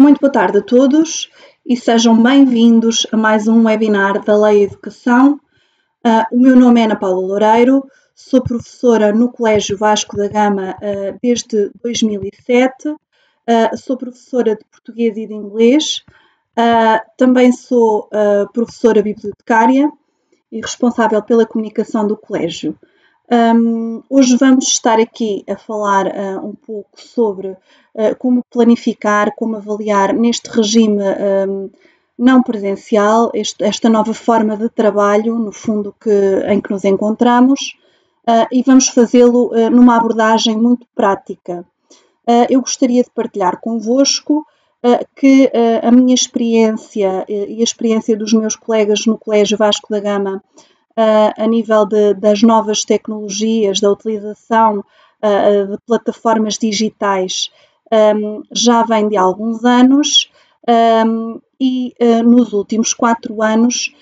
Muito boa tarde a todos e sejam bem-vindos a mais um webinar da Lei Educação. O meu nome é Ana Paula Loureiro, sou professora no Colégio Vasco da Gama desde 2007, sou professora de português e de inglês, também sou professora bibliotecária e responsável pela comunicação do colégio. Hoje vamos estar aqui a falar um pouco sobre como planificar, como avaliar neste regime não presencial, esta nova forma de trabalho, no fundo, em que nos encontramos, e vamos fazê-lo numa abordagem muito prática. Eu gostaria de partilhar convosco que a minha experiência e a experiência dos meus colegas no Colégio Vasco da Gama a nível das novas tecnologias, da utilização de plataformas digitais, já vem de alguns anos e nos últimos 4 anos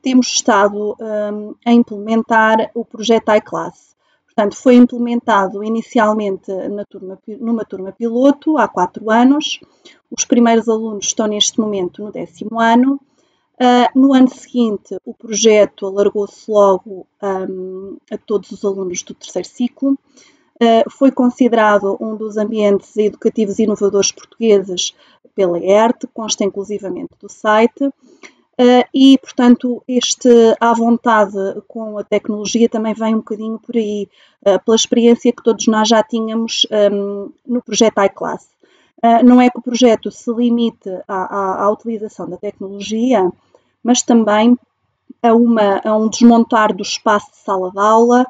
temos estado a implementar o projeto iClass. Portanto, foi implementado inicialmente numa turma piloto há 4 anos. Os primeiros alunos estão neste momento no 10º ano. No ano seguinte, o projeto alargou-se logo a todos os alunos do 3º ciclo. Foi considerado um dos ambientes educativos inovadores portugueses pela ERT, consta inclusivamente do site. E, portanto, à vontade com a tecnologia também vem um bocadinho por aí, pela experiência que todos nós já tínhamos no projeto iClass. Não é que o projeto se limite à utilização da tecnologia, mas também a um desmontar do espaço de sala de aula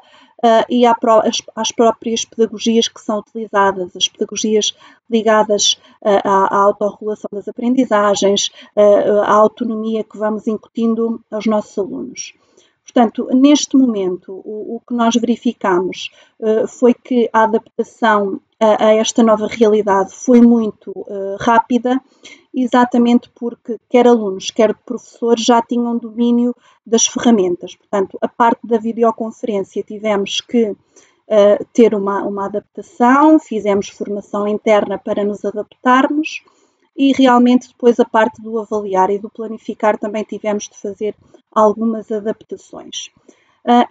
e às próprias pedagogias que são utilizadas, as pedagogias ligadas à autorregulação das aprendizagens, à autonomia que vamos incutindo aos nossos alunos. Portanto, neste momento, o que nós verificamos foi que a adaptação a esta nova realidade foi muito rápida, exatamente porque quer alunos, quer professores já tinham domínio das ferramentas. Portanto, a parte da videoconferência tivemos que ter uma adaptação, fizemos formação interna para nos adaptarmos e realmente depois a parte do avaliar e do planificar também tivemos de fazer algumas adaptações.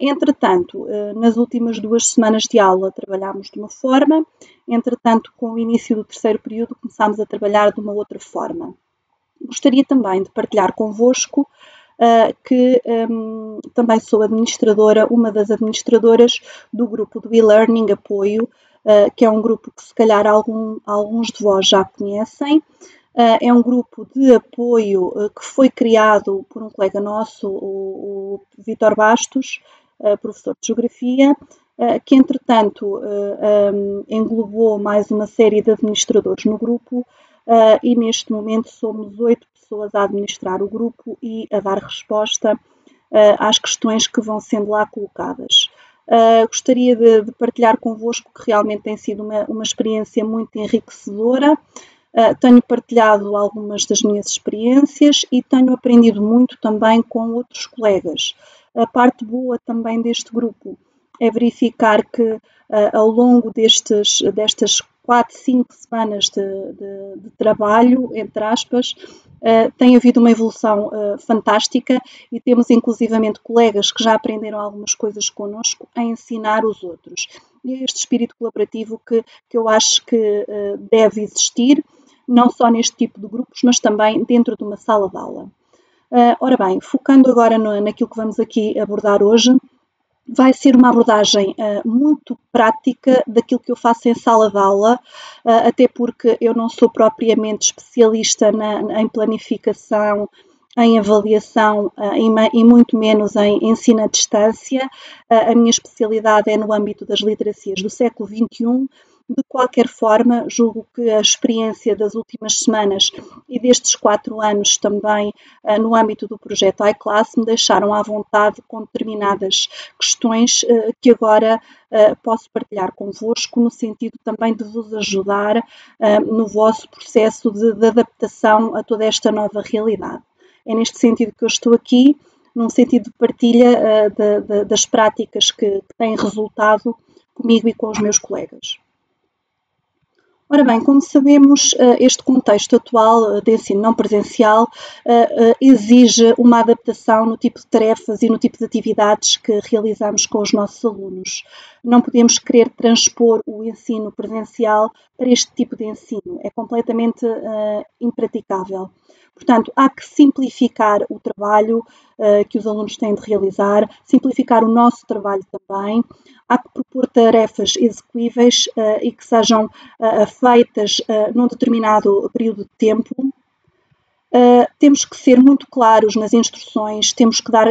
Entretanto, nas últimas 2 semanas de aula trabalhámos de uma forma, entretanto, com o início do 3º período começámos a trabalhar de uma outra forma. Gostaria também de partilhar convosco que também sou administradora, uma das administradoras do grupo do e-learning apoio, que é um grupo que se calhar alguns de vós já conhecem. É um grupo de apoio que foi criado por um colega nosso, o Vítor Bastos, professor de Geografia, que entretanto englobou mais uma série de administradores no grupo e neste momento somos 8 pessoas a administrar o grupo e a dar resposta às questões que vão sendo lá colocadas. Gostaria de partilhar convosco que realmente tem sido uma experiência muito enriquecedora. Tenho partilhado algumas das minhas experiências e tenho aprendido muito também com outros colegas. A parte boa também deste grupo é verificar que ao longo destas 4, 5 semanas de trabalho, entre aspas, tem havido uma evolução fantástica e temos inclusivamente colegas que já aprenderam algumas coisas connosco a ensinar os outros. E é este espírito colaborativo que eu acho que deve existir, não só neste tipo de grupos, mas também dentro de uma sala de aula. Ora bem, focando agora naquilo que vamos aqui abordar hoje, vai ser uma abordagem muito prática daquilo que eu faço em sala de aula, até porque eu não sou propriamente especialista em planificação, em avaliação e muito menos em ensino à distância. A minha especialidade é no âmbito das literacias do século XXI. De qualquer forma, julgo que a experiência das últimas semanas e destes 4 anos também no âmbito do projeto iClass me deixaram à vontade com determinadas questões que agora posso partilhar convosco no sentido também de vos ajudar no vosso processo de adaptação a toda esta nova realidade. É neste sentido que eu estou aqui, num sentido de partilha das práticas que têm resultado comigo e com os meus colegas. Ora bem, como sabemos, este contexto atual de ensino não presencial exige uma adaptação no tipo de tarefas e no tipo de atividades que realizamos com os nossos alunos. Não podemos querer transpor o ensino presencial para este tipo de ensino, é completamente impraticável. Portanto, há que simplificar o trabalho que os alunos têm de realizar, simplificar o nosso trabalho também. Há que propor tarefas execuíveis e que sejam feitas num determinado período de tempo. Temos que ser muito claros nas instruções, temos que dar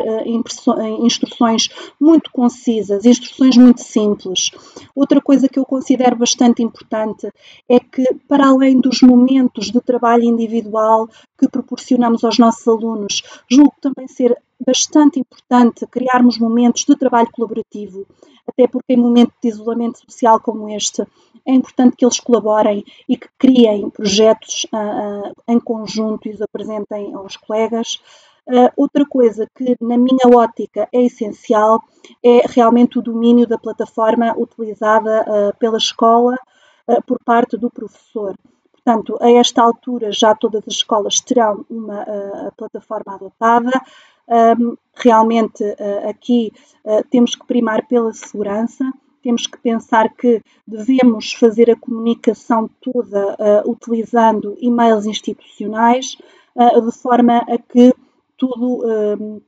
instruções muito concisas, instruções muito simples. Outra coisa que eu considero bastante importante é que, para além dos momentos de trabalho individual que proporcionamos aos nossos alunos, julgo também ser bastante importante criarmos momentos de trabalho colaborativo, até porque em momentos de isolamento social como este, é importante que eles colaborem e que criem projetos em conjunto e os apresentem aos colegas. Outra coisa que, na minha ótica, é essencial é realmente o domínio da plataforma utilizada pela escola por parte do professor. Portanto, a esta altura já todas as escolas terão uma plataforma adotada. Realmente aqui temos que primar pela segurança. Temos que pensar que devemos fazer a comunicação toda utilizando e-mails institucionais, de forma a que tudo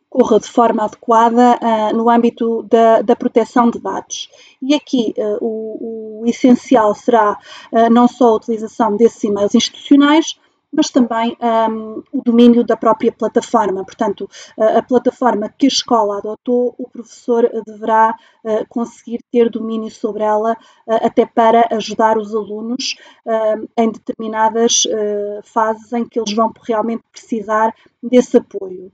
corra de forma adequada no âmbito da proteção de dados. E aqui o essencial será não só a utilização desses e-mails institucionais, mas também o domínio da própria plataforma. Portanto, a plataforma que a escola adotou, o professor deverá conseguir ter domínio sobre ela, até para ajudar os alunos em determinadas fases em que eles vão realmente precisar desse apoio.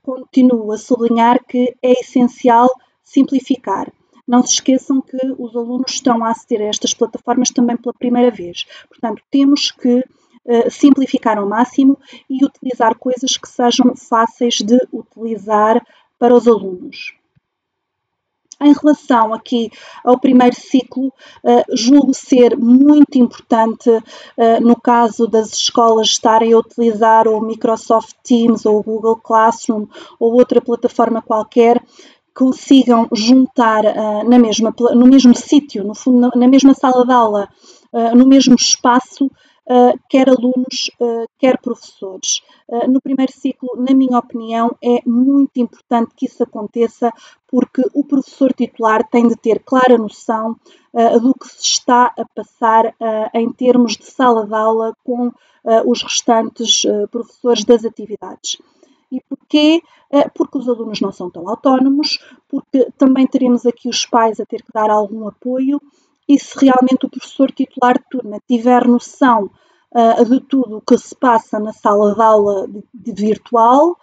Continuo a sublinhar que é essencial simplificar. Não se esqueçam que os alunos estão a aceder a estas plataformas também pela primeira vez. Portanto, temos que simplificar ao máximo e utilizar coisas que sejam fáceis de utilizar para os alunos. Em relação aqui ao primeiro ciclo, julgo ser muito importante, no caso das escolas estarem a utilizar o Microsoft Teams ou o Google Classroom ou outra plataforma qualquer, consigam juntar no mesmo sítio, no fundo, na mesma sala de aula, no mesmo espaço, quer alunos, quer professores. No primeiro ciclo, na minha opinião, é muito importante que isso aconteça, porque o professor titular tem de ter clara noção do que se está a passar em termos de sala de aula com os restantes professores das atividades. E porquê? Porque os alunos não são tão autónomos, porque também teremos aqui os pais a ter que dar algum apoio, e se realmente o professor titular de turma tiver noção de tudo o que se passa na sala de aula de virtual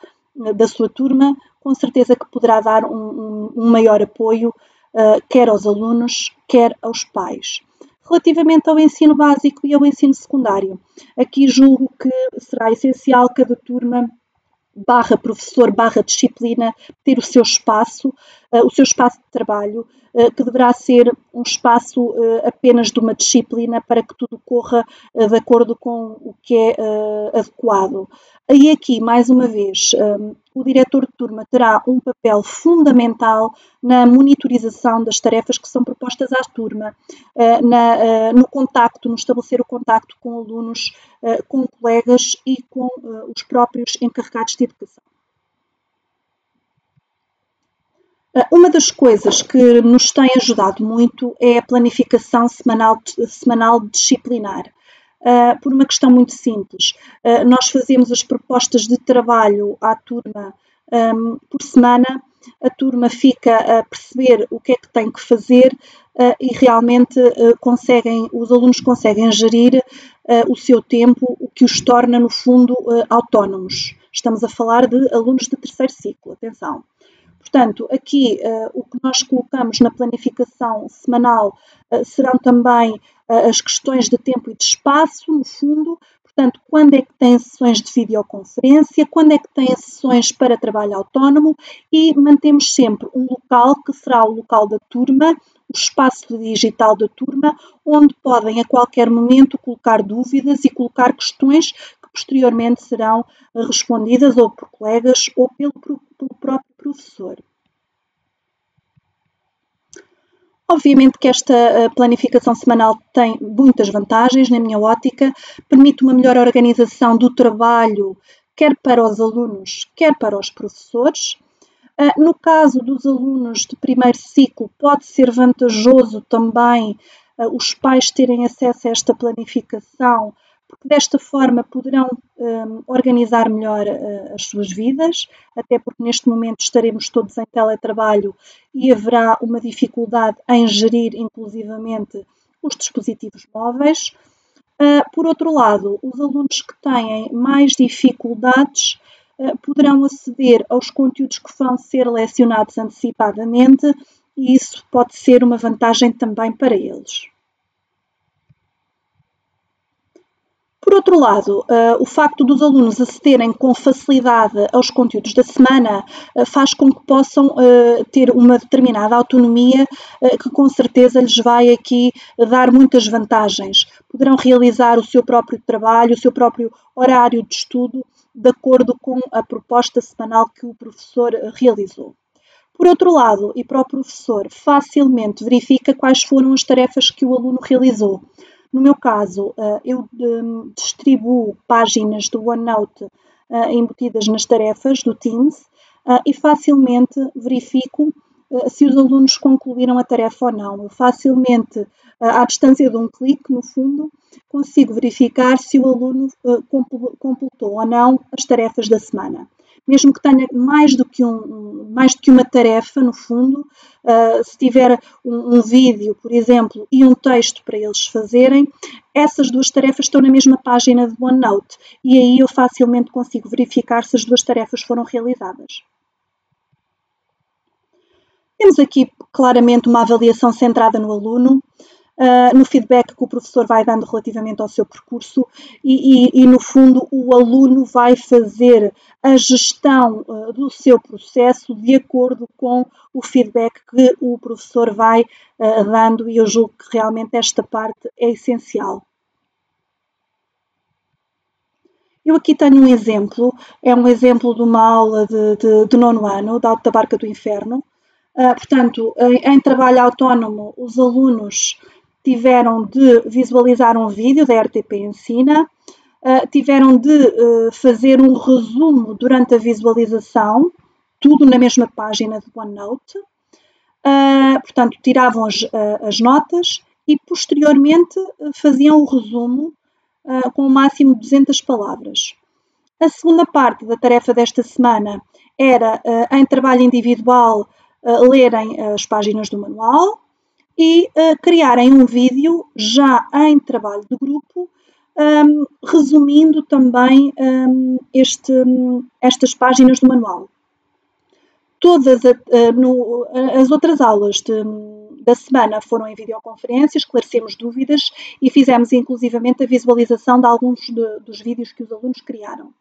da sua turma, com certeza que poderá dar um maior apoio, quer aos alunos, quer aos pais. Relativamente ao ensino básico e ao ensino secundário, aqui julgo que será essencial cada turma barra professor, barra disciplina, ter o seu espaço de trabalho, que deverá ser um espaço apenas de uma disciplina para que tudo corra de acordo com o que é adequado. E aqui, mais uma vez, o diretor de turma terá um papel fundamental na monitorização das tarefas que são propostas à turma, no contacto, no estabelecer o contacto com alunos, com colegas e com os próprios encarregados de educação. Uma das coisas que nos tem ajudado muito é a planificação semanal disciplinar. Por uma questão muito simples. Nós fazemos as propostas de trabalho à turma por semana, a turma fica a perceber o que é que tem que fazer e realmente os alunos conseguem gerir o seu tempo, o que os torna, no fundo, autónomos. Estamos a falar de alunos de terceiro ciclo, atenção. Portanto, aqui o que nós colocamos na planificação semanal serão também as questões de tempo e de espaço, no fundo. Portanto, quando é que tem sessões de videoconferência, quando é que tem sessões para trabalho autónomo, e mantemos sempre um local que será o local da turma, o espaço digital da turma, onde podem a qualquer momento colocar dúvidas e colocar questões que posteriormente serão respondidas ou por colegas ou pelo próprio professor. Obviamente que esta planificação semanal tem muitas vantagens, na minha ótica, permite uma melhor organização do trabalho, quer para os alunos, quer para os professores. No caso dos alunos de primeiro ciclo, pode ser vantajoso também os pais terem acesso a esta planificação, porque desta forma poderão organizar melhor as suas vidas, até porque neste momento estaremos todos em teletrabalho e haverá uma dificuldade em gerir inclusivamente os dispositivos móveis. Por outro lado, os alunos que têm mais dificuldades poderão aceder aos conteúdos que vão ser lecionados antecipadamente e isso pode ser uma vantagem também para eles. Por outro lado, o facto dos alunos acederem com facilidade aos conteúdos da semana faz com que possam ter uma determinada autonomia que com certeza lhes vai aqui dar muitas vantagens. Poderão realizar o seu próprio trabalho, o seu próprio horário de estudo, de acordo com a proposta semanal que o professor realizou. Por outro lado, e para o professor, facilmente verifica quais foram as tarefas que o aluno realizou. No meu caso, eu distribuo páginas do OneNote embutidas nas tarefas do Teams e facilmente verifico se os alunos concluíram a tarefa ou não. Eu facilmente, à distância de um clique, no fundo, consigo verificar se o aluno completou ou não as tarefas da semana. Mesmo que tenha mais do que uma tarefa, no fundo, se tiver um vídeo, por exemplo, e um texto para eles fazerem, essas duas tarefas estão na mesma página do OneNote e aí eu facilmente consigo verificar se as duas tarefas foram realizadas. Temos aqui claramente uma avaliação centrada no aluno, no feedback que o professor vai dando relativamente ao seu percurso e no fundo o aluno vai fazer a gestão do seu processo de acordo com o feedback que o professor vai dando e eu julgo que realmente esta parte é essencial. Eu aqui tenho um exemplo, é um exemplo de uma aula de nono ano, da Alta Barca do Inferno. Portanto, em trabalho autónomo, os alunos tiveram de visualizar um vídeo da RTP Ensina, tiveram de fazer um resumo durante a visualização, tudo na mesma página do OneNote, portanto, tiravam as notas e posteriormente faziam o resumo com o máximo de 200 palavras. A segunda parte da tarefa desta semana era, em trabalho individual, lerem as páginas do manual e criarem um vídeo já em trabalho de grupo, resumindo também estas páginas do manual. Todas as outras aulas da semana foram em videoconferência, esclarecemos dúvidas e fizemos inclusivamente a visualização de alguns dos vídeos que os alunos criaram.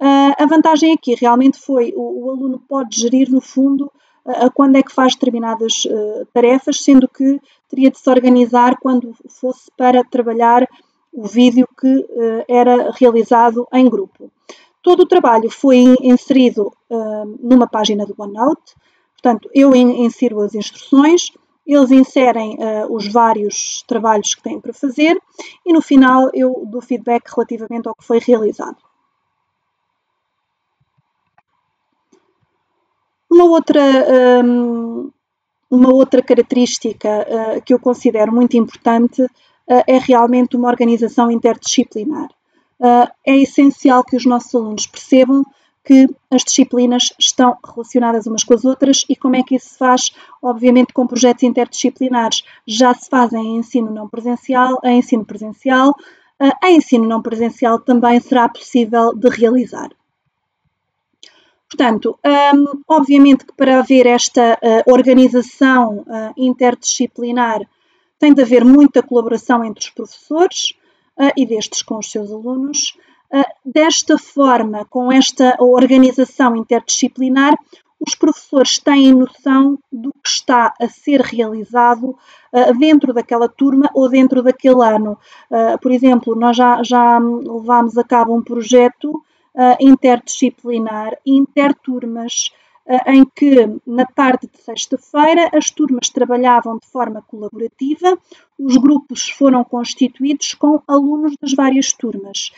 A vantagem aqui realmente foi o aluno pode gerir, no fundo, quando é que faz determinadas tarefas, sendo que teria de se organizar quando fosse para trabalhar o vídeo que era realizado em grupo. Todo o trabalho foi inserido numa página do OneNote, portanto, eu insiro as instruções, eles inserem os vários trabalhos que têm para fazer e no final eu dou feedback relativamente ao que foi realizado. Uma outra característica que eu considero muito importante é realmente uma organização interdisciplinar. É essencial que os nossos alunos percebam que as disciplinas estão relacionadas umas com as outras e como é que isso se faz, obviamente, com projetos interdisciplinares. Já se fazem em ensino não presencial, em ensino presencial. Em ensino não presencial também será possível de realizar. Portanto, obviamente que para haver esta organização interdisciplinar tem de haver muita colaboração entre os professores e destes com os seus alunos. Desta forma, com esta organização interdisciplinar, os professores têm noção do que está a ser realizado dentro daquela turma ou dentro daquele ano. Por exemplo, nós já levámos a cabo um projeto interdisciplinar e interturmas, em que na tarde de sexta-feira as turmas trabalhavam de forma colaborativa, os grupos foram constituídos com alunos das várias turmas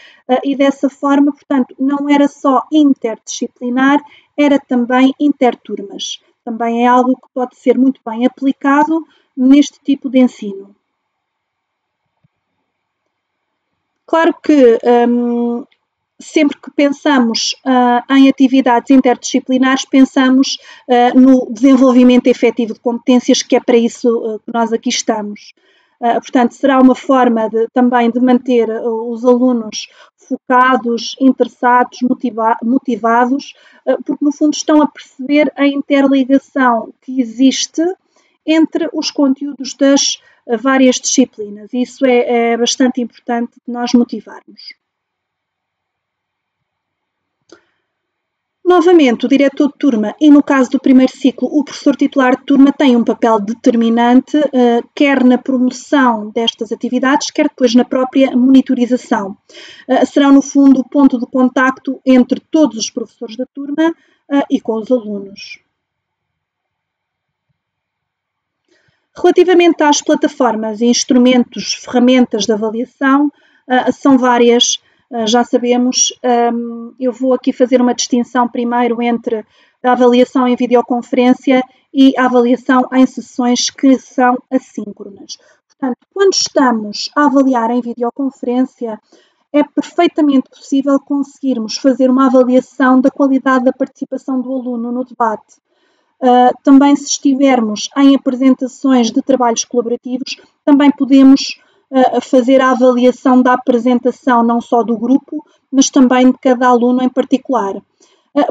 e dessa forma, portanto, não era só interdisciplinar, era também interturmas. Também é algo que pode ser muito bem aplicado neste tipo de ensino. Claro que sempre que pensamos em atividades interdisciplinares, pensamos no desenvolvimento efetivo de competências, que é para isso que nós aqui estamos. Portanto, será uma forma também de manter os alunos focados, interessados, motivados, porque no fundo estão a perceber a interligação que existe entre os conteúdos das várias disciplinas. Isso é bastante importante de nós motivarmos. Novamente, o diretor de turma e, no caso do primeiro ciclo, o professor titular de turma tem um papel determinante, quer na promoção destas atividades, quer depois na própria monitorização. Serão, no fundo, o ponto de contacto entre todos os professores da turma e com os alunos. Relativamente às plataformas e instrumentos, ferramentas de avaliação, são várias. Já sabemos, eu vou aqui fazer uma distinção primeiro entre a avaliação em videoconferência e a avaliação em sessões que são assíncronas. Portanto, quando estamos a avaliar em videoconferência, é perfeitamente possível conseguirmos fazer uma avaliação da qualidade da participação do aluno no debate. Também, se estivermos em apresentações de trabalhos colaborativos, também podemos fazer a avaliação da apresentação não só do grupo, mas também de cada aluno em particular.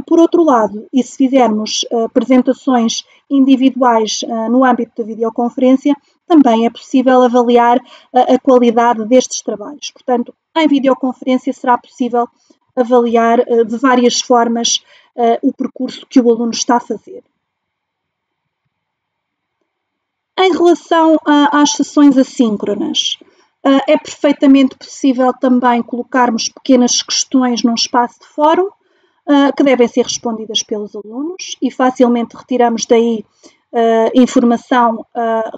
Por outro lado, e se fizermos apresentações individuais no âmbito da videoconferência, também é possível avaliar a qualidade destes trabalhos. Portanto, em videoconferência será possível avaliar de várias formas o percurso que o aluno está a fazer. Em relação às sessões assíncronas, é perfeitamente possível também colocarmos pequenas questões num espaço de fórum que devem ser respondidas pelos alunos e facilmente retiramos daí informação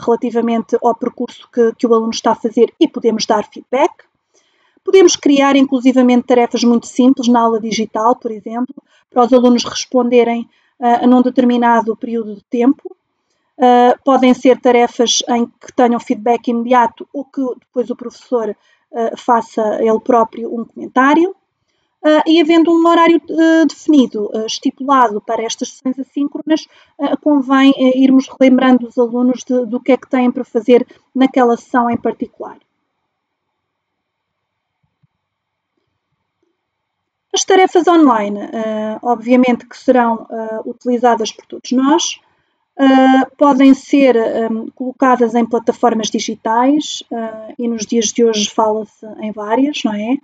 relativamente ao percurso que o aluno está a fazer e podemos dar feedback. Podemos criar inclusivamente tarefas muito simples na aula digital, por exemplo, para os alunos responderem num determinado período de tempo. Podem ser tarefas em que tenham feedback imediato ou que depois o professor faça ele próprio um comentário. E havendo um horário definido, estipulado para estas sessões assíncronas, convém irmos relembrando os alunos do que é que têm para fazer naquela sessão em particular. As tarefas online, obviamente que serão utilizadas por todos nós, podem ser colocadas em plataformas digitais e nos dias de hoje fala-se em várias, não é?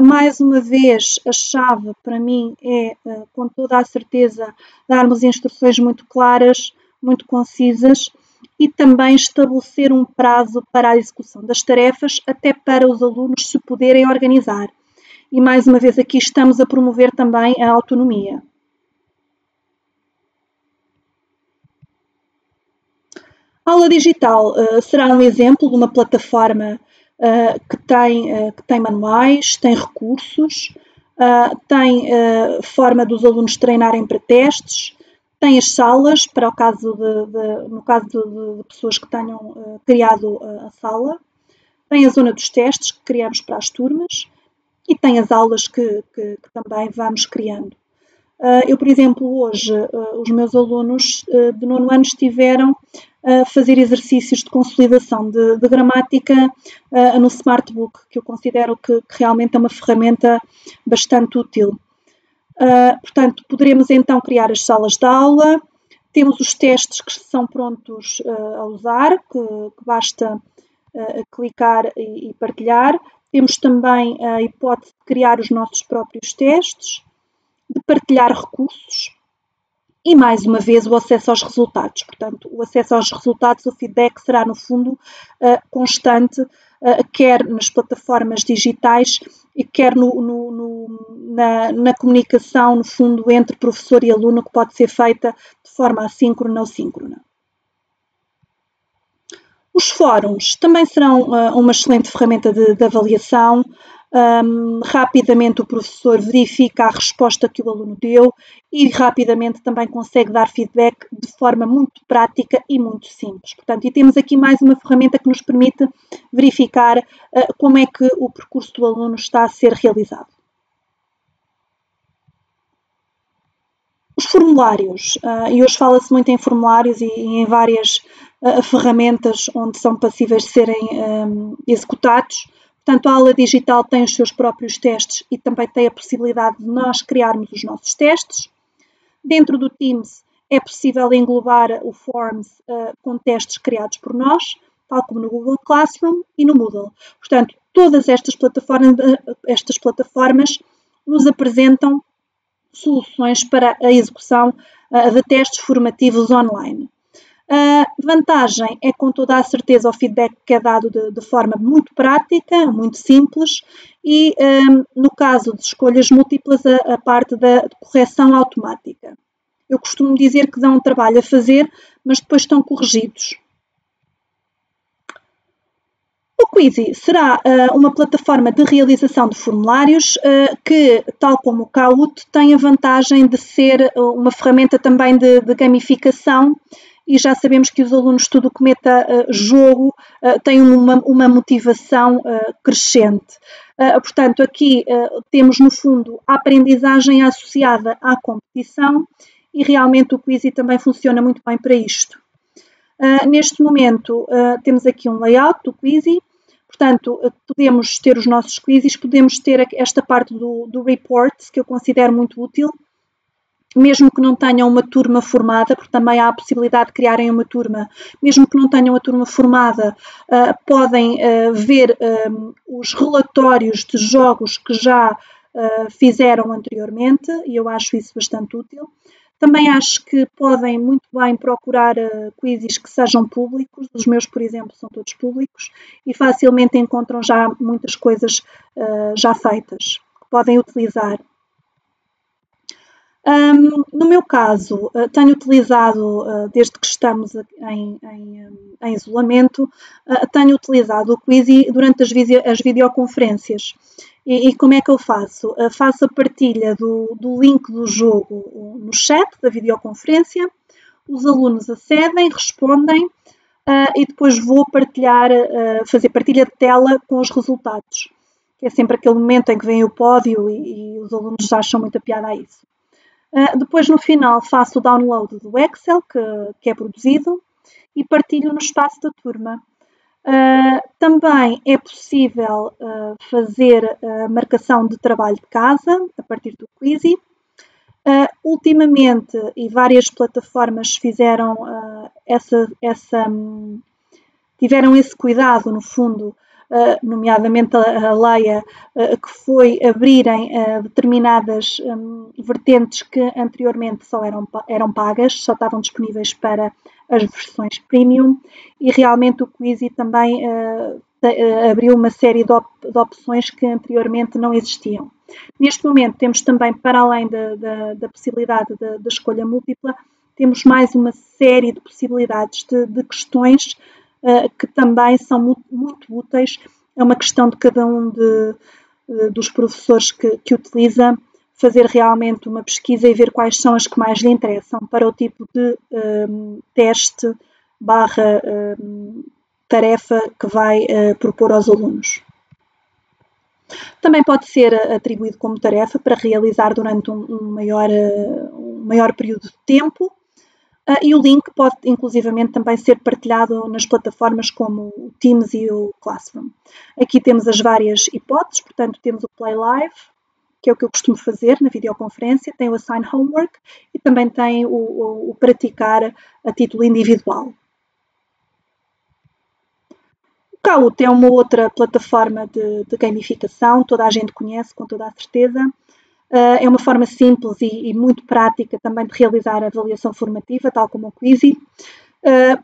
Mais uma vez, a chave para mim é, com toda a certeza, darmos instruções muito claras, muito concisas e também estabelecer um prazo para a execução das tarefas, até para os alunos se poderem organizar. E mais uma vez aqui estamos a promover também a autonomia. A aula digital será um exemplo de uma plataforma que tem manuais, tem recursos, tem forma dos alunos treinarem para testes, tem as salas, para o caso no caso de pessoas que tenham criado a sala, tem a zona dos testes que criamos para as turmas e tem as aulas que também vamos criando. Eu, por exemplo, hoje, os meus alunos de nono ano estiveram a fazer exercícios de consolidação de gramática no Smartbook, que eu considero que realmente é uma ferramenta bastante útil. Portanto, poderemos então criar as salas de aula, temos os testes que são prontos a usar, que basta clicar e partilhar. Temos também a hipótese de criar os nossos próprios testes, de partilhar recursos E, mais uma vez, o acesso aos resultados. Portanto, o acesso aos resultados, o feedback será, no fundo, constante, quer nas plataformas digitais e quer na comunicação, no fundo, entre professor e aluno, que pode ser feita de forma assíncrona ou síncrona. Os fóruns também serão uma excelente ferramenta de avaliação. Rapidamente o professor verifica a resposta que o aluno deu e rapidamente também consegue dar feedback de forma muito prática e muito simples. Portanto, e temos aqui mais uma ferramenta que nos permite verificar como é que o percurso do aluno está a ser realizado. Os formulários, e hoje fala-se muito em formulários e em várias ferramentas onde são passíveis de serem executados. Portanto, a aula digital tem os seus próprios testes e também tem a possibilidade de nós criarmos os nossos testes. Dentro do Teams é possível englobar o Forms com testes criados por nós, tal como no Google Classroom e no Moodle. Portanto, todas estas plataformas nos apresentam soluções para a execução de testes formativos online. A vantagem é, com toda a certeza, o feedback que é dado de forma muito prática, muito simples e, no caso de escolhas múltiplas, a parte da correção automática. Eu costumo dizer que dão um trabalho a fazer, mas depois estão corrigidos. O Quizy será uma plataforma de realização de formulários que, tal como o Kahoot, tem a vantagem de ser uma ferramenta também de gamificação. E já sabemos que os alunos, tudo o que meta jogo, têm uma motivação crescente. Portanto, aqui temos, no fundo, a aprendizagem associada à competição e realmente o Quizy também funciona muito bem para isto. Neste momento, temos aqui um layout do Quizy. Portanto, podemos ter os nossos quizzes, podemos ter esta parte do reports, que eu considero muito útil, mesmo que não tenham uma turma formada, porque também há a possibilidade de criarem uma turma, mesmo que não tenham a turma formada, podem ver os relatórios de jogos que já fizeram anteriormente, e eu acho isso bastante útil. Também acho que podem muito bem procurar quizzes que sejam públicos, os meus, por exemplo, são todos públicos, e facilmente encontram já muitas coisas já feitas, que podem utilizar. No meu caso, tenho utilizado, desde que estamos em isolamento, tenho utilizado o Quizy durante as videoconferências. E como é que eu faço? Faço a partilha do link do jogo no chat da videoconferência, os alunos acedem, respondem e depois vou fazer partilha de tela com os resultados. Que é sempre aquele momento em que vem o pódio e os alunos acham muita piada a isso. Depois, no final, faço o download do Excel que é produzido e partilho no espaço da turma. Também é possível fazer a marcação de trabalho de casa a partir do Quizy. Ultimamente, e várias plataformas fizeram tiveram esse cuidado, no fundo, nomeadamente a Leia, que foi abrirem determinadas vertentes que anteriormente só eram pagas, só estavam disponíveis para as versões premium, e realmente o Quizy também abriu uma série de opções que anteriormente não existiam. Neste momento temos também, para além da possibilidade da escolha múltipla, temos mais uma série de possibilidades de questões que também são muito úteis. É uma questão de cada um dos professores que utiliza, fazer realmente uma pesquisa e ver quais são as que mais lhe interessam para o tipo de teste / tarefa que vai propor aos alunos. Também pode ser atribuído como tarefa para realizar durante um maior período de tempo. E o link pode, inclusivamente, também ser partilhado nas plataformas como o Teams e o Classroom. Aqui temos as várias hipóteses, portanto, temos o Play Live, que é o que eu costumo fazer na videoconferência, tem o Assign Homework e também tem o praticar a título individual. O Kahoot é uma outra plataforma de gamificação, toda a gente conhece, com toda a certeza. É uma forma simples e muito prática também de realizar a avaliação formativa, tal como o Quizy.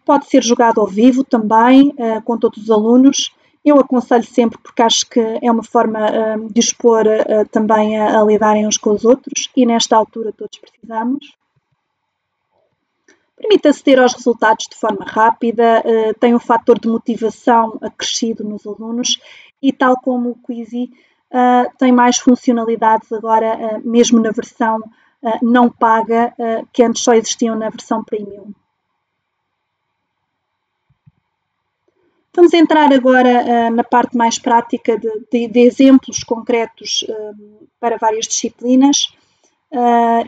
Pode ser jogado ao vivo também, com todos os alunos. Eu aconselho sempre porque acho que é uma forma de expor também a lidarem uns com os outros e nesta altura todos precisamos. Permite aceder aos resultados de forma rápida, tem um fator de motivação acrescido nos alunos e, tal como o Quizy, tem mais funcionalidades agora, mesmo na versão não paga, que antes só existiam na versão Premium. Vamos entrar agora na parte mais prática de exemplos concretos para várias disciplinas.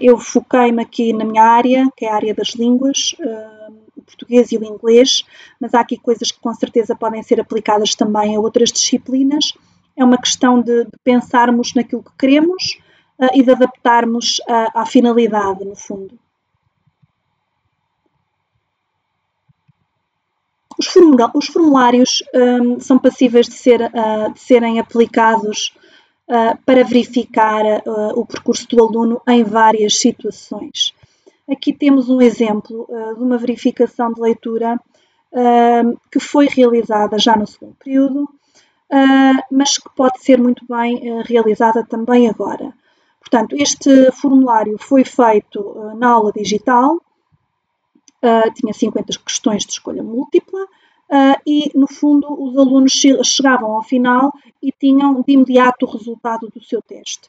Eu foquei-me aqui na minha área, que é a área das línguas, o português e o inglês, mas há aqui coisas que com certeza podem ser aplicadas também a outras disciplinas. É uma questão de pensarmos naquilo que queremos e de adaptarmos à finalidade, no fundo. Os formulários são passíveis de serem aplicados para verificar o percurso do aluno em várias situações. Aqui temos um exemplo de uma verificação de leitura que foi realizada já no segundo período, mas que pode ser muito bem realizada também agora. Portanto, este formulário foi feito na aula digital, tinha 50 questões de escolha múltipla e, no fundo, os alunos chegavam ao final e tinham de imediato o resultado do seu teste.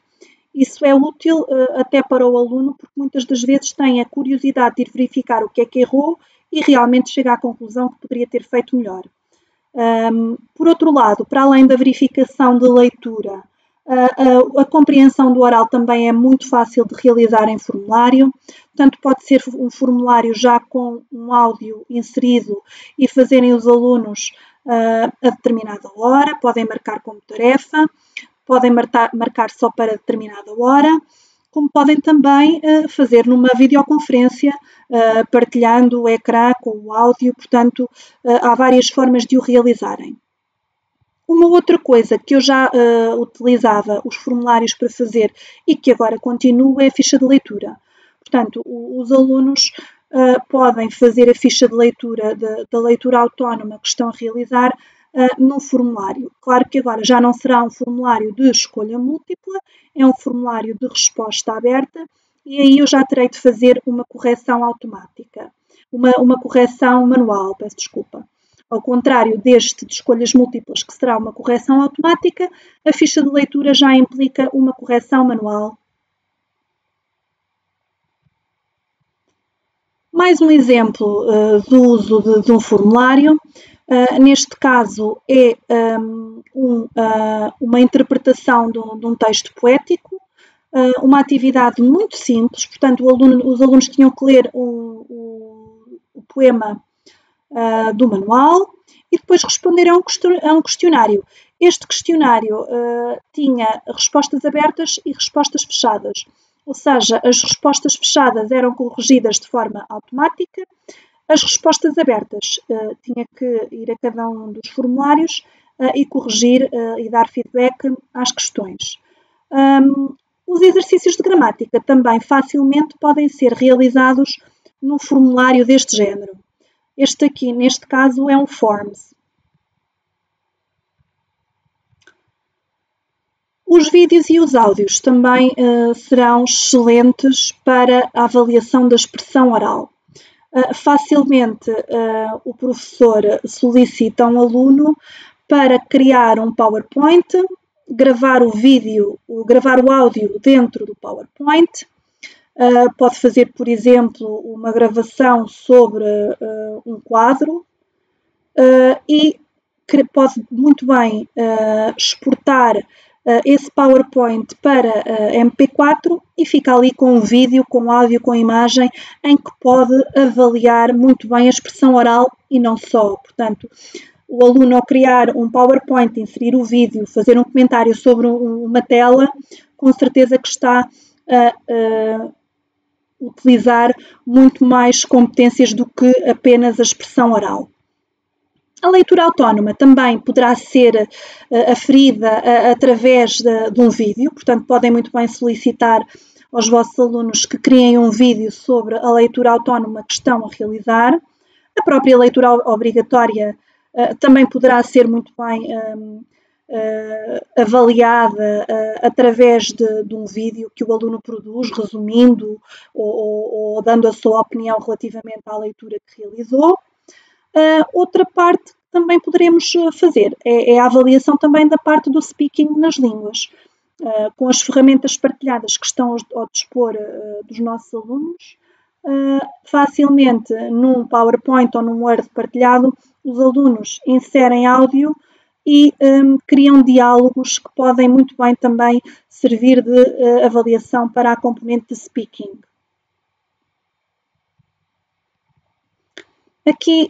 Isso é útil até para o aluno, porque muitas das vezes tem a curiosidade de ir verificar o que é que errou e realmente chega à conclusão que poderia ter feito melhor. Por outro lado, para além da verificação de leitura, a compreensão do oral também é muito fácil de realizar em formulário, portanto pode ser um formulário já com um áudio inserido e fazerem os alunos a determinada hora, podem marcar como tarefa, podem marcar só para determinada hora, como podem também fazer numa videoconferência, partilhando o ecrã com o áudio, portanto há várias formas de o realizarem. Uma outra coisa que eu já utilizava os formulários para fazer e que agora continuo é a ficha de leitura. Portanto, os alunos podem fazer a ficha de leitura da leitura autónoma que estão a realizar num formulário. Claro que agora já não será um formulário de escolha múltipla, é um formulário de resposta aberta e aí eu já terei de fazer uma correção automática, uma correção manual, peço desculpa. Ao contrário deste de escolhas múltiplas, que será uma correção automática, a ficha de leitura já implica uma correção manual. Mais um exemplo do uso de um formulário. Neste caso é uma interpretação de um texto poético, uma atividade muito simples, portanto os alunos tinham que ler o poema do manual e depois responder a um questionário. Este questionário tinha respostas abertas e respostas fechadas, ou seja, as respostas fechadas eram corrigidas de forma automática, as respostas abertas tinha que ir a cada um dos formulários e corrigir e dar feedback às questões. Os exercícios de gramática também facilmente podem ser realizados num formulário deste género. Este aqui, neste caso, é um Forms. Os vídeos e os áudios também serão excelentes para a avaliação da expressão oral. Facilmente o professor solicita a um aluno para criar um PowerPoint, gravar o áudio dentro do PowerPoint. Pode fazer, por exemplo, uma gravação sobre um quadro e pode muito bem exportar esse PowerPoint para MP4 e fica ali com um vídeo, com áudio, com imagem, em que pode avaliar muito bem a expressão oral e não só. Portanto, o aluno ao criar um PowerPoint, inserir o vídeo, fazer um comentário sobre uma tela, com certeza que está a utilizar muito mais competências do que apenas a expressão oral. A leitura autónoma também poderá ser aferida através de um vídeo, portanto podem muito bem solicitar aos vossos alunos que criem um vídeo sobre a leitura autónoma que estão a realizar. A própria leitura obrigatória também poderá ser muito bem avaliada através de um vídeo que o aluno produz, resumindo ou dando a sua opinião relativamente à leitura que realizou. Outra parte que também poderemos fazer é a avaliação também da parte do speaking nas línguas. Com as ferramentas partilhadas que estão ao dispor dos nossos alunos, facilmente num PowerPoint ou num Word partilhado, os alunos inserem áudio e criam diálogos que podem muito bem também servir de avaliação para a componente de speaking. Aqui,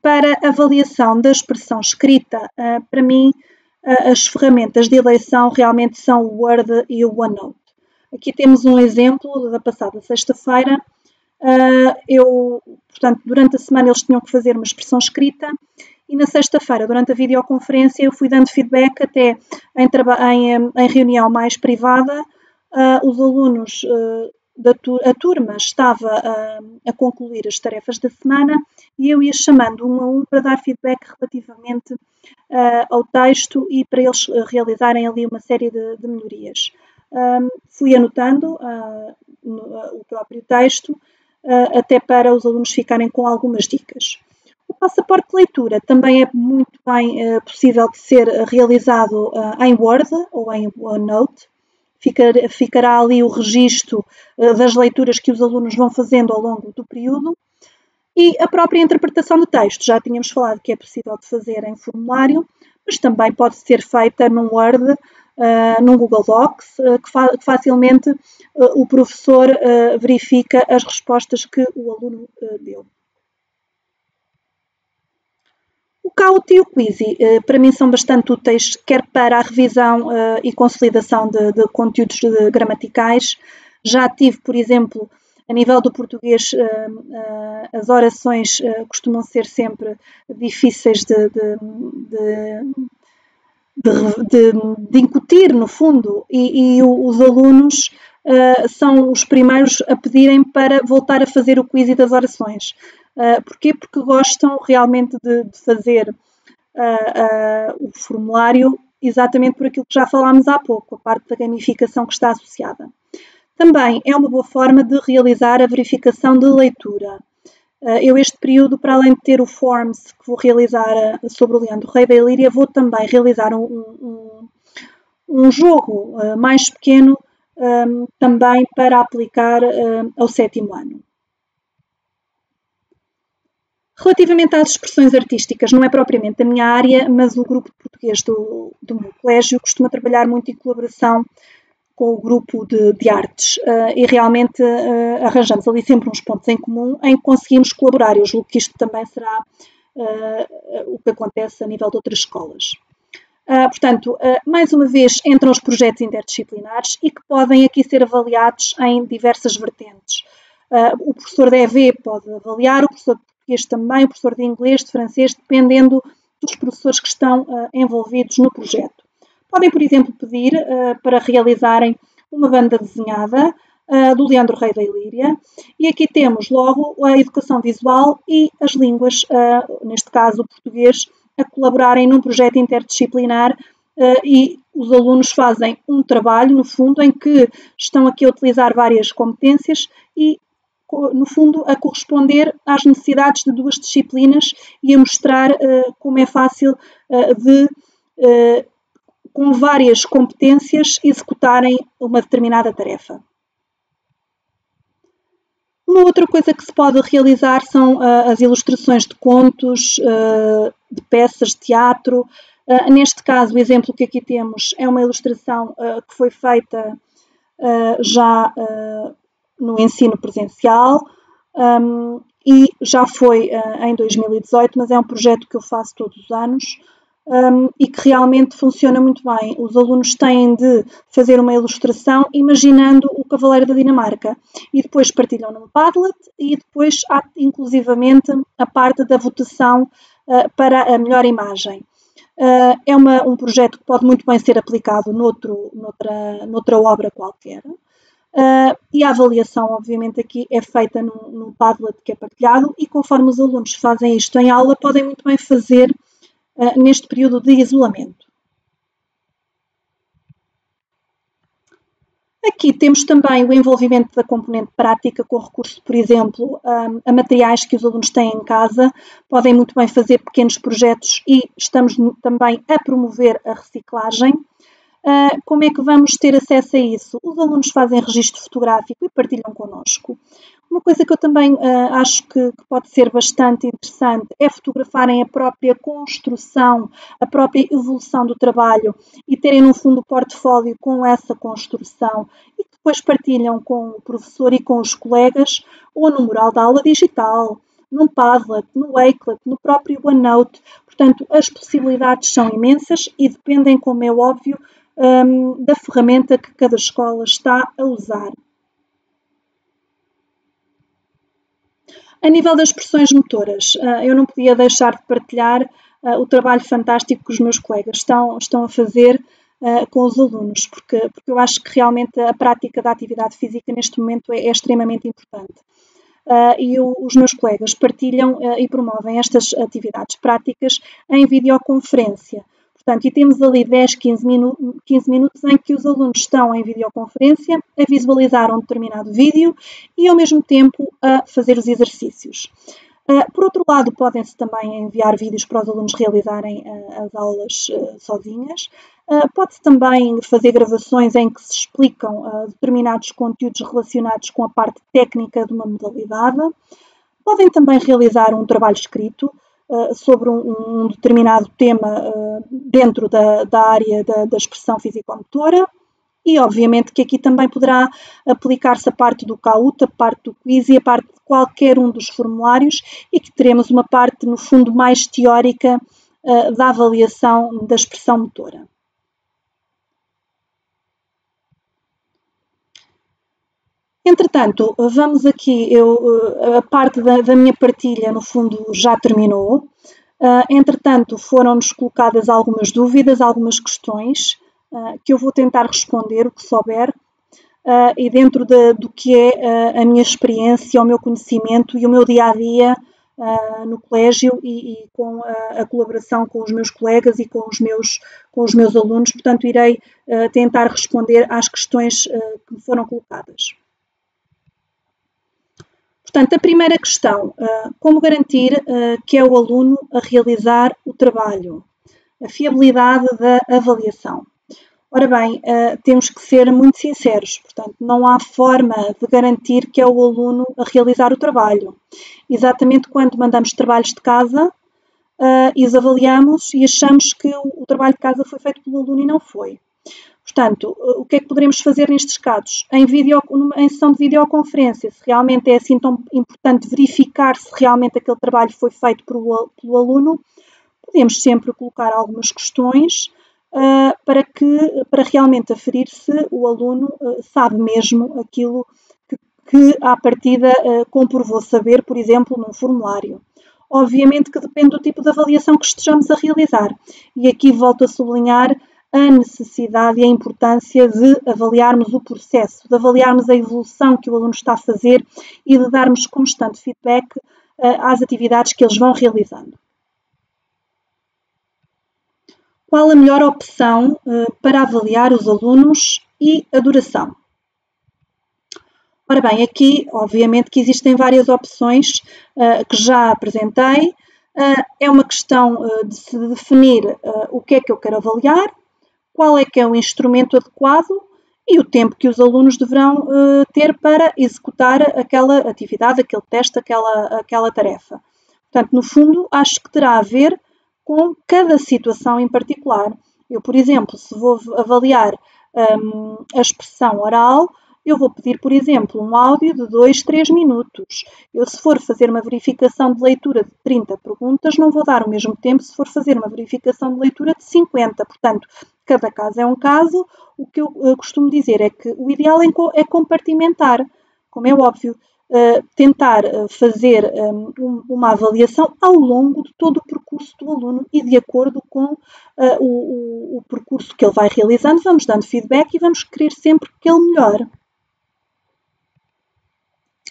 para avaliação da expressão escrita, para mim, as ferramentas de eleição realmente são o Word e o OneNote. Aqui temos um exemplo da passada sexta-feira. Portanto, durante a semana eles tinham que fazer uma expressão escrita e na sexta-feira, durante a videoconferência, eu fui dando feedback até em reunião mais privada. Os alunos a turma estava a concluir as tarefas da semana e eu ia chamando um a um para dar feedback relativamente ao texto e para eles realizarem ali uma série de melhorias. Fui anotando o próprio texto, até para os alunos ficarem com algumas dicas. O passaporte de leitura também é muito bem possível de ser realizado em Word ou em OneNote. Ficará ali o registro das leituras que os alunos vão fazendo ao longo do período. E a própria interpretação do texto, já tínhamos falado que é possível de fazer em formulário, mas também pode ser feita num Word, num Google Docs, que facilmente o professor verifica as respostas que o aluno deu. O Kahoot e o Quizy, para mim, são bastante úteis, quer para a revisão e consolidação de conteúdos gramaticais. Já tive, por exemplo, a nível do português, as orações costumam ser sempre difíceis de incutir, no fundo, e os alunos são os primeiros a pedirem para voltar a fazer o quiz das orações. Porquê? Porque gostam realmente de fazer o formulário exatamente por aquilo que já falámos há pouco, a parte da gamificação que está associada. Também é uma boa forma de realizar a verificação de leitura. Eu este período, para além de ter o Forms que vou realizar sobre o Leandro Rei da Ilíria, vou também realizar um jogo mais pequeno também para aplicar ao 7º ano. Relativamente às expressões artísticas, não é propriamente a minha área, mas o grupo de português do meu colégio costuma trabalhar muito em colaboração com o grupo de artes e realmente arranjamos ali sempre uns pontos em comum em que conseguimos colaborar. Eu julgo que isto também será o que acontece a nível de outras escolas. Portanto, mais uma vez, entram os projetos interdisciplinares e que podem aqui ser avaliados em diversas vertentes. O professor de EV pode avaliar, o professor de português também, o professor de inglês, de francês, dependendo dos professores que estão envolvidos no projeto. Podem, por exemplo, pedir para realizarem uma banda desenhada do Leandro Rei da Ilíria e aqui temos logo a educação visual e as línguas, neste caso o português, a colaborarem num projeto interdisciplinar e os alunos fazem um trabalho, no fundo, em que estão aqui a utilizar várias competências e, no fundo, a corresponder às necessidades de duas disciplinas e a mostrar como é fácil com várias competências, executarem uma determinada tarefa. Uma outra coisa que se pode realizar são as ilustrações de contos, de peças de teatro. Neste caso, o exemplo que aqui temos é uma ilustração que foi feita já no ensino presencial e já foi em 2018, mas é um projeto que eu faço todos os anos. E que realmente funciona muito bem. Os alunos têm de fazer uma ilustração imaginando o Cavaleiro da Dinamarca e depois partilham num Padlet e depois há inclusivamente a parte da votação para a melhor imagem. É um projeto que pode muito bem ser aplicado noutra obra qualquer. E a avaliação, obviamente, aqui é feita num Padlet que é partilhado e conforme os alunos fazem isto em aula, podem muito bem fazer neste período de isolamento. Aqui temos também o envolvimento da componente prática com recurso, por exemplo, a materiais que os alunos têm em casa, podem muito bem fazer pequenos projetos e estamos também a promover a reciclagem. Como é que vamos ter acesso a isso? Os alunos fazem registro fotográfico e partilham connosco. Uma coisa que eu também acho que pode ser bastante interessante é fotografarem a própria construção, a própria evolução do trabalho e terem, no fundo, o portfólio com essa construção e que depois partilham com o professor e com os colegas ou no mural da aula digital, no Padlet, no Wakelet, no próprio OneNote. Portanto, as possibilidades são imensas e dependem, como é óbvio, da ferramenta que cada escola está a usar. A nível das expressões motoras, eu não podia deixar de partilhar o trabalho fantástico que os meus colegas estão a fazer com os alunos, porque eu acho que realmente a prática da atividade física neste momento é extremamente importante. E os meus colegas partilham e promovem estas atividades práticas em videoconferência. Portanto, e temos ali 10, 15 minutos em que os alunos estão em videoconferência a visualizar um determinado vídeo e, ao mesmo tempo, a fazer os exercícios. Por outro lado, podem-se também enviar vídeos para os alunos realizarem as aulas sozinhas. Pode-se também fazer gravações em que se explicam determinados conteúdos relacionados com a parte técnica de uma modalidade. Podem também realizar um trabalho escrito sobre um determinado tema dentro da área da expressão físico-motora. E, obviamente, que aqui também poderá aplicar-se a parte do Kahoot, a parte do quiz e a parte de qualquer um dos formulários e que teremos uma parte, no fundo, mais teórica da avaliação da expressão motora. Entretanto, vamos aqui, a parte da minha partilha, no fundo, já terminou. Entretanto, foram-nos colocadas algumas dúvidas, algumas questões, que eu vou tentar responder o que souber e dentro do que é a minha experiência, o meu conhecimento e o meu dia-a-dia no colégio e com a colaboração com os meus colegas e com os meus alunos. Portanto, irei tentar responder às questões que me foram colocadas. Portanto, a primeira questão, como garantir que é o aluno a realizar o trabalho? A fiabilidade da avaliação. Ora bem, temos que ser muito sinceros, portanto, não há forma de garantir que é o aluno a realizar o trabalho. Exatamente quando mandamos trabalhos de casa e os avaliamos e achamos que o trabalho de casa foi feito pelo aluno e não foi. Portanto, o que é que poderemos fazer nestes casos? Em sessão de videoconferência, se realmente é assim tão importante verificar se realmente aquele trabalho foi feito pelo aluno, podemos sempre colocar algumas questões para realmente aferir se o aluno sabe mesmo aquilo que à partida comprovou saber, por exemplo, num formulário. Obviamente que depende do tipo de avaliação que estejamos a realizar. E aqui volto a sublinhar a necessidade e a importância de avaliarmos o processo, de avaliarmos a evolução que o aluno está a fazer e de darmos constante feedback às atividades que eles vão realizando. Qual a melhor opção para avaliar os alunos e a duração? Ora bem, aqui obviamente que existem várias opções que já apresentei. É uma questão de se definir o que é que eu quero avaliar, qual é que é o instrumento adequado e o tempo que os alunos deverão ter para executar aquela atividade, aquele teste, aquela tarefa. Portanto, no fundo, acho que terá a ver com cada situação em particular. Eu, por exemplo, se vou avaliar a expressão oral, eu vou pedir, por exemplo, um áudio de 2, 3 minutos. Eu, se for fazer uma verificação de leitura de 30 perguntas, não vou dar o mesmo tempo se for fazer uma verificação de leitura de 50. Portanto, cada caso é um caso. O que eu costumo dizer é que o ideal é compartimentar, como é óbvio. tentar fazer uma avaliação ao longo de todo o percurso do aluno e de acordo com o percurso que ele vai realizando, vamos dando feedback e vamos querer sempre que ele melhore.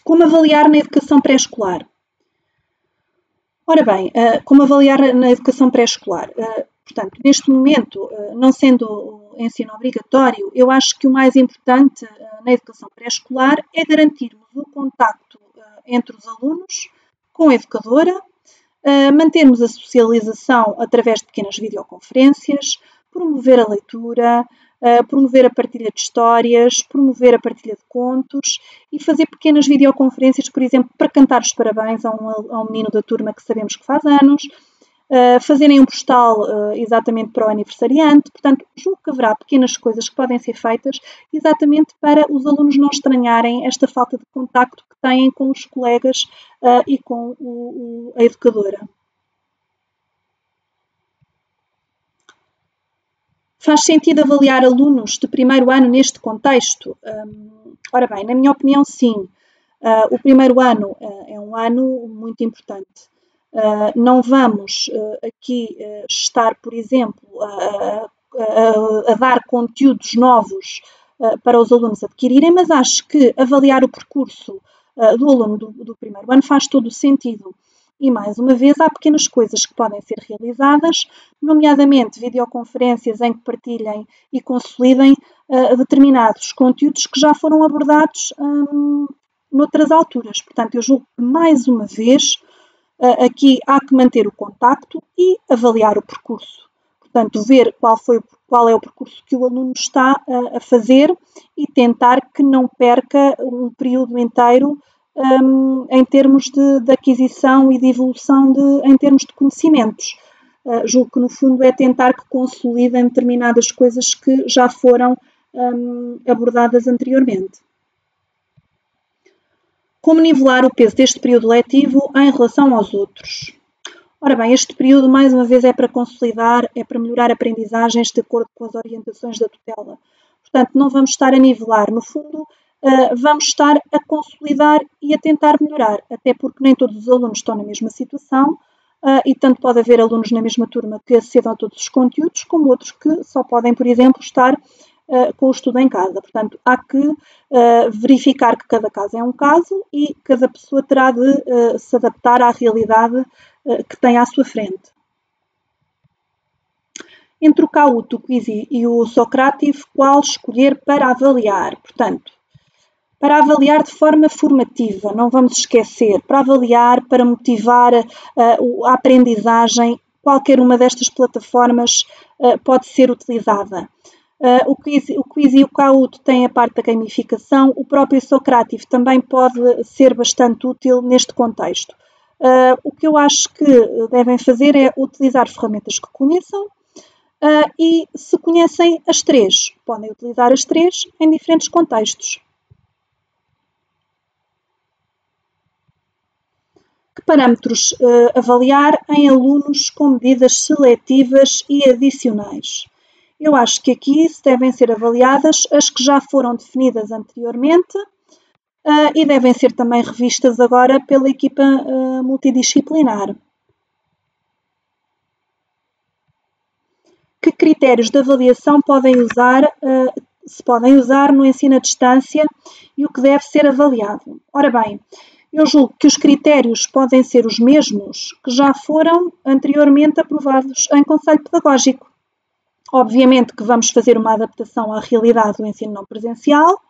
Como avaliar na educação pré-escolar? Ora bem, como avaliar na educação pré-escolar? Portanto, neste momento, não sendo o ensino obrigatório, eu acho que o mais importante na educação pré-escolar é garantirmos o contacto entre os alunos com a educadora, mantermos a socialização através de pequenas videoconferências, promover a leitura, promover a partilha de histórias, promover a partilha de contos e fazer pequenas videoconferências, por exemplo, para cantar os parabéns a um menino da turma que sabemos que faz anos, fazerem um postal exatamente para o aniversariante. Portanto, julgo que haverá pequenas coisas que podem ser feitas exatamente para os alunos não estranharem esta falta de contacto que têm com os colegas e com a educadora. Faz sentido avaliar alunos de primeiro ano neste contexto? Ora bem, na minha opinião, sim. O primeiro ano é um ano muito importante. Não vamos aqui estar, por exemplo, a dar conteúdos novos para os alunos adquirirem, mas acho que avaliar o percurso do aluno do primeiro ano faz todo o sentido. E, mais uma vez, há pequenas coisas que podem ser realizadas, nomeadamente videoconferências em que partilhem e consolidem determinados conteúdos que já foram abordados noutras alturas. Portanto, eu julgo que, mais uma vez, aqui há que manter o contacto e avaliar o percurso. Portanto, ver qual é o percurso que o aluno está a fazer e tentar que não perca um período inteiro em termos de aquisição e de evolução em termos de conhecimentos. Julgo que, no fundo, é tentar que consolidem determinadas coisas que já foram abordadas anteriormente. Como nivelar o peso deste período letivo em relação aos outros? Ora bem, este período, mais uma vez, é para consolidar, é para melhorar aprendizagens de acordo com as orientações da tutela. Portanto, não vamos estar a nivelar, no fundo, vamos estar a consolidar e a tentar melhorar, até porque nem todos os alunos estão na mesma situação e tanto pode haver alunos na mesma turma que acedam a todos os conteúdos, como outros que só podem, por exemplo, estar com o estudo em casa. Portanto, há que verificar que cada caso é um caso e cada pessoa terá de se adaptar à realidade que tem à sua frente. Entre o Kahoot, o Quizy e o Socrative, qual escolher para avaliar? Portanto, para avaliar de forma formativa, não vamos esquecer, para avaliar, para motivar a aprendizagem, qualquer uma destas plataformas pode ser utilizada. O Quizy e o Kahoot têm a parte da gamificação, o próprio Socrative também pode ser bastante útil neste contexto. O que eu acho que devem fazer é utilizar ferramentas que conheçam e, se conhecem as três, podem utilizar as três em diferentes contextos. Que parâmetros avaliar em alunos com medidas seletivas e adicionais? Eu acho que aqui devem ser avaliadas as que já foram definidas anteriormente e devem ser também revistas agora pela equipa multidisciplinar. Que critérios de avaliação se podem usar no ensino à distância e o que deve ser avaliado? Ora bem, eu julgo que os critérios podem ser os mesmos que já foram anteriormente aprovados em conselho pedagógico. Obviamente que vamos fazer uma adaptação à realidade do ensino não presencial.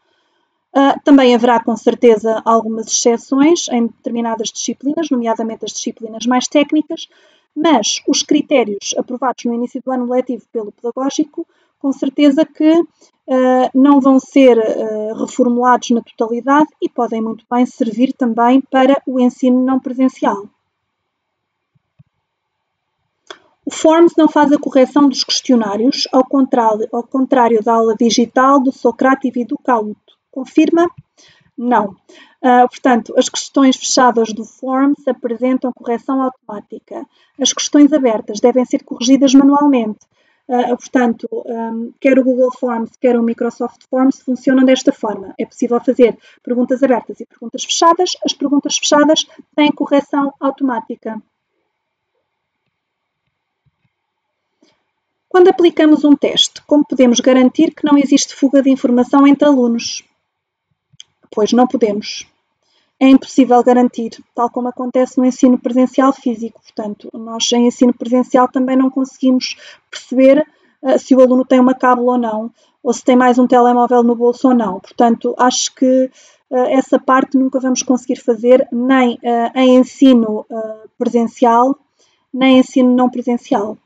Também haverá, com certeza, algumas exceções em determinadas disciplinas, nomeadamente as disciplinas mais técnicas, mas os critérios aprovados no início do ano letivo pelo pedagógico, com certeza que não vão ser reformulados na totalidade e podem muito bem servir também para o ensino não presencial. O Forms não faz a correção dos questionários, ao contrário da aula digital, do Socrative e do Kahoot. Confirma? Não. Portanto, as questões fechadas do Forms apresentam correção automática. As questões abertas devem ser corrigidas manualmente. Portanto, quer o Google Forms, quer o Microsoft Forms funcionam desta forma. É possível fazer perguntas abertas e perguntas fechadas. As perguntas fechadas têm correção automática. Quando aplicamos um teste, como podemos garantir que não existe fuga de informação entre alunos? Pois não podemos. É impossível garantir, tal como acontece no ensino presencial físico. Portanto, nós em ensino presencial também não conseguimos perceber se o aluno tem uma cábula ou não, ou se tem mais um telemóvel no bolso ou não. Portanto, acho que essa parte nunca vamos conseguir fazer, nem em ensino presencial, nem em ensino não presencial.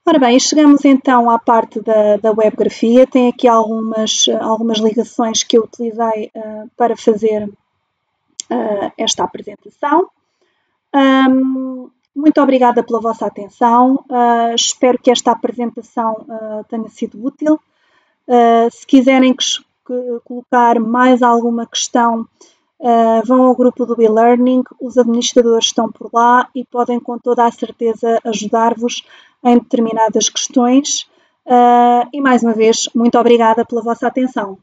Ora bem, chegamos então à parte da webgrafia. Tem aqui algumas ligações que eu utilizei para fazer esta apresentação. Muito obrigada pela vossa atenção. Espero que esta apresentação tenha sido útil. Se quiserem colocar mais alguma questão, vão ao grupo do e-learning, os administradores estão por lá e podem com toda a certeza ajudar-vos em determinadas questões. E mais uma vez, muito obrigada pela vossa atenção.